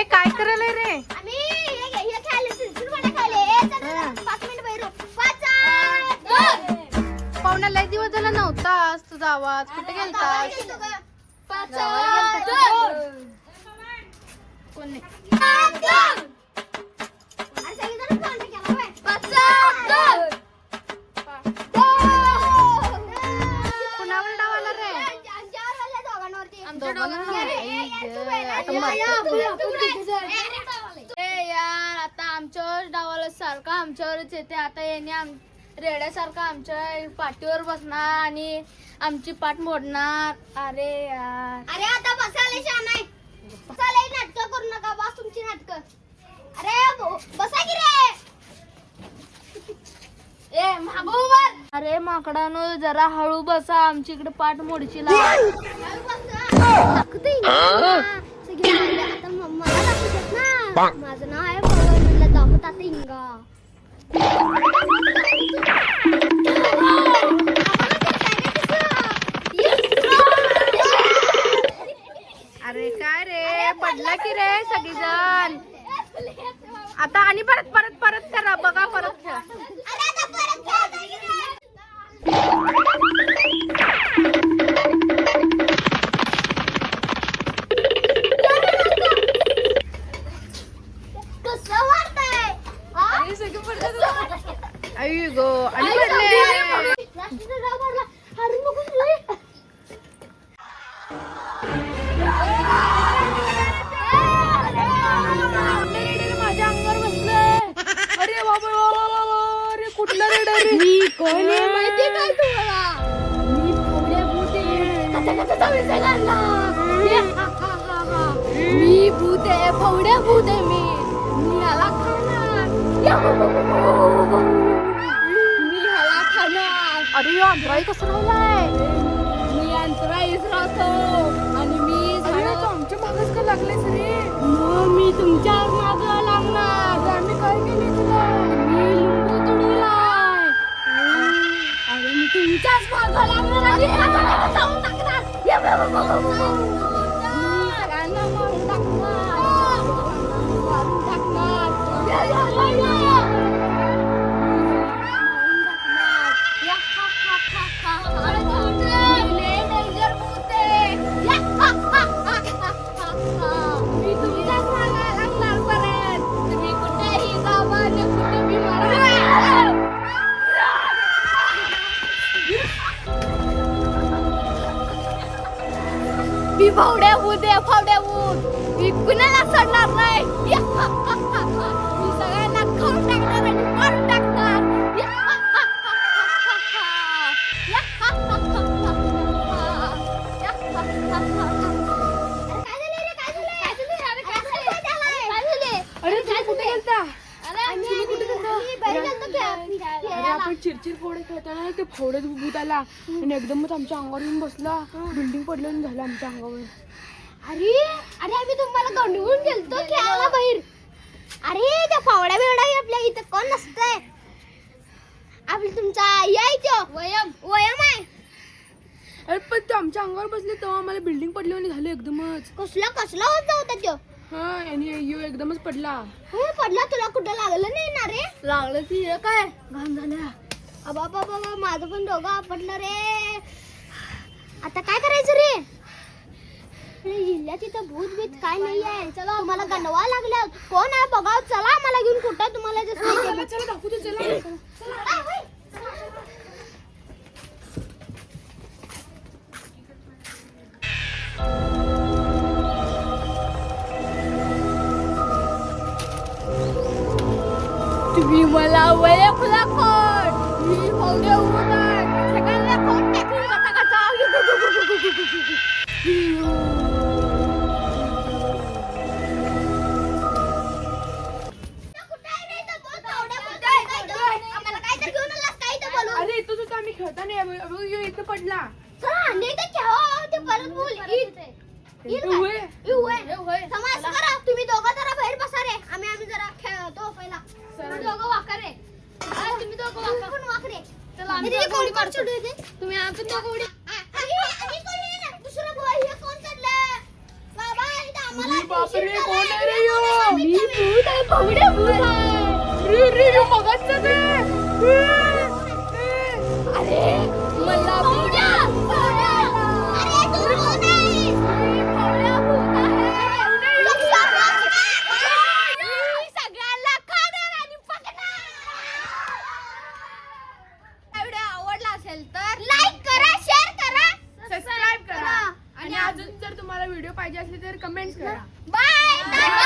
ए काय करायला रे? आम्ही हे खेळले चिरचिरवाडा खेळले. 5 मिनिट बैरो. 5 पाहुणा लय दिवस झाला नव्हतास. तुझा आवाज कुठे गेलतास? कोण नाही. कुणावर डाव आला रे? यार आता आमच्यावर डावाला सारखा आमच्यावरच येते. आता याने रेड्यासारखा आमच्या पाठीवर बसणार आणि आमची पाठ मोडणार. अरे यार अरे आता बसायला छान आहे. बसायला नाटक करू नका. बस तुमची नाटक. अरे बसा की रे. ए मागो वर. अरे माकडानो जरा हळू बसा. आमची इकडे पाठ मोडची माझं नाव आहे पवन. दाखवत आता इंगा. अरे काय रे पडला की रे सगळीजण. आता आणि परत परत परत करा. बघा परत खेळा. आई गो आणि पडले. माझ्या अंगावर बसलंय. अरे बाबा अरे कुठला रेडा रे? मी कोण आहे माहिती काय तुम्हाला? मी फवड्या भूत आहे. मी भूत आहे. फवड्या भूत आहे. मी ह्याला खाणार. मी ह्याला खाणार. अरे अंतराई कसं राहिलाय? मी अंतराईच राहतो आणि मी आमच्या मागच का लागलेस रे? मी तुमच्या मागं लागणार. आम्ही काय केले तुला? मी लिंबू तुडविलाय. अरे मी तुमच्याच मागं लागणार आणि सगळ्यांना जाऊन टाकणार. मी सगळ्यांना मारून टाकणार. मारून टाकणार. मी तुमच्याच मागं लागणार परत. तुम्ही कुठेही जावा आणि कुठे बी मरा. मी फावड्या भूत आहे. फावड्या भूत. मी कुणाला सोडणार नाही. मी सगळ्यांना खाऊन टाकणार आणि मारून टाकणार. अरे तुम्ही कुठे गेलता? अरे आपण चिरचिर फोडे खेळताना ते फोडत भूत आला आणि एकदमच आमच्या अंगावर येऊन बसला. बिल्डिंग पडलं झालं आमच्या अंगावर. अरे आम्ही तुम्हाला गंडवून गेलतो खेळायला बाहेर. अरे त्या फावड्या बिवड्या आपल्या इथं कोण नसतंय. आपलं तुमचा यायचं वयम आहे. अरे पण ते आमच्या अंगावर बसले तेव्हा आम्हाला बिल्डिंग पडली आणि झालं एकदमच. कसला होता तो. हा आणि यो एकदमच पडला. पडला. तुला कुठं लागलं नाही ना रे? लागलं की काय घाण झाल्या. अबा बाबा माझं पण दोघं आपटलं रे. आता काय करायचं रे? जिल्ह्यात इथं भूत बीत काय नाही आहे. चला तुम्हाला गंडवा लागल्या. कोण आहे बघा. चला मला घेऊन कुठं तुम्हाला चला दाखवू तू. चला तुम्ही मला ओळखला कोण? मी फावड्या भूत आहे. सगळ्यांना कोण टाकून कथा. अरे इथं होता आम्ही खेळताना इथं पडला. तुम्ही दोघं जरा बाहेर बसा रे. आम्ही जरा खेळतो पहिला. तुम्ही दोघं वाका रे. तुम्ही दोघं वाका पण वाक रे. चला आम्ही कोण चढू दे. तुम्ही आमचं दोघं उडी. दुसरं हे कोण चढलं बाबा? इथं आम्हाला बापरे कोण आहे रे यो? भावड्या भूत आहे. अरे मला भावड्या अरे तू कोण आहे? भावड्या भूत आहे. सगळ्यांना खाणार आणि पकडणार. व्हिडिओ आवडला असेल तर लाईक करा, शेअर करा, सबस्क्राईब करा आणि अजून जर तुम्हाला व्हिडिओ पाहिजे असले तर कमेंट्स करा. बाय.